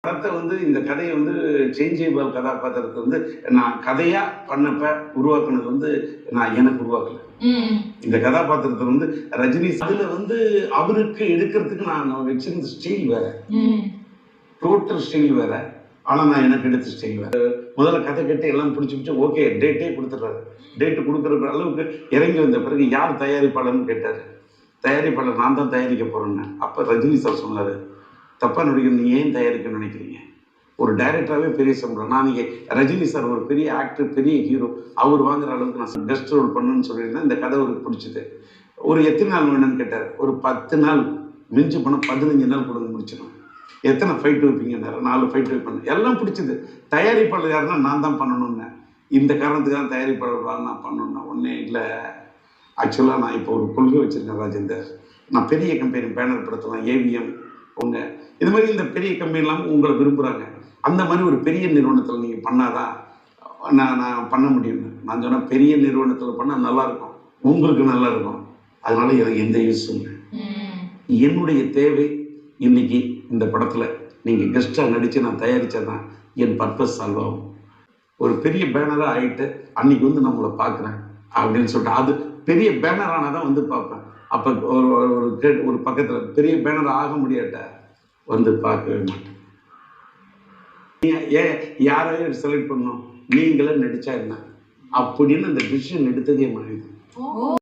படத்தை இந்த கதையை சேஞ்சேபிள் கதாபாத்திரத்தை நான் கதையா பண்ணப்ப உருவாக்குனது நான் எனக்கு உருவாக்கல. இந்த கதாபாத்திரத்தை ரஜினி அதுல அவருக்கு எடுக்கிறதுக்கு நான் வச்சிருந்த ஸ்டைல் வேற, டோட்டல் ஸ்டைல் வேற. ஆனா நான் எனக்கு எடுத்த ஸ்டைல் வேற. முதல்ல கதை கட்டி எல்லாம் பிடிச்சி ஓகே டேட்டே கொடுத்துட்றாரு. டேட்டு கொடுக்குற அளவுக்கு இறங்கி வந்த பிறகு யார் தயாரிப்பாளர்னு கேட்டாரு. தயாரிப்பாளர் நான் தான் தயாரிக்க போறேன்னு. அப்ப ரஜினி சார் சொன்னாரு, தப்பா நடிக்க நீ ஏன் தயாரிக்க நினைக்கிறீங்க, ஒரு டைரக்டராகவே பெரிய சம்பளம். நான் இங்கே ரஜினி சார் ஒரு பெரிய ஆக்டர், பெரிய ஹீரோ, அவர் வாங்குற அளவுக்கு நான் கெஸ்ட் ரோல் பண்ணணும்னு சொல்லியிருந்தேன். இந்த கதை அவருக்கு பிடிச்சது. ஒரு எத்தனை நாள் வேணும்னு கேட்டார். ஒரு 10 நாள், மிஞ்சி போனால் 15 நாள் கொடுங்க முடிச்சிடும். எத்தனை ஃபைட் வைப்பீங்கன்னாரு. 4 ஃபைட் வைப்பேன். எல்லாம் பிடிச்சது. தயாரிப்பாளர் யாருன்னா நான் தான் பண்ணணும்னு. இந்த காரணத்துக்காக தயாரிப்பாளர் நான் பண்ணணும்னா ஒன்றே இல்லை. ஆக்சுவலாக நான் இப்போ ஒரு கொள்கை வச்சுருக்கேன் ராஜேந்தர். நான் பெரிய கம்பெனி பேனர் படுத்தலாம், ஏவிஎம் உங்க இது மாதிரி இந்த பெரிய கம்பெனிலாம் உங்களை விரும்புகிறாங்க. அந்த மாதிரி ஒரு பெரிய நிறுவனத்தில் நீங்கள் பண்ணாதான் நான் பண்ண முடியும்னு. நான் சொன்னேன் பெரிய நிறுவனத்தில் பண்ணால் நல்லாயிருக்கும், உங்களுக்கு நல்லா இருக்கும். அதனால எனக்கு எந்த யூஸும் இல்லை. என்னுடைய தேவை இன்னைக்கு இந்த படத்தில் நீங்கள் கெஸ்ட்டாக நடித்து நான் தயாரித்ததான் என் பர்பஸ் சால்வ் ஆகும். ஒரு பெரிய பேனராக ஆகிட்டு அன்னைக்கு நம்மளை பார்க்குறேன் அப்படின்னு சொல்லிட்டு அது பெரிய பேனர் ஆனால் தான் பார்ப்பேன். அப்போ ஒரு பக்கத்தில் பெரிய பேனர் ஆக முடியாட்ட பார்க்கவே மாட்டேன். ஏன் யாரையும் செலக்ட் பண்ணணும், நீங்களே நடிச்சா என்ன அப்படின்னு அந்த டிசிஷன் எடுத்ததே மனிதன்.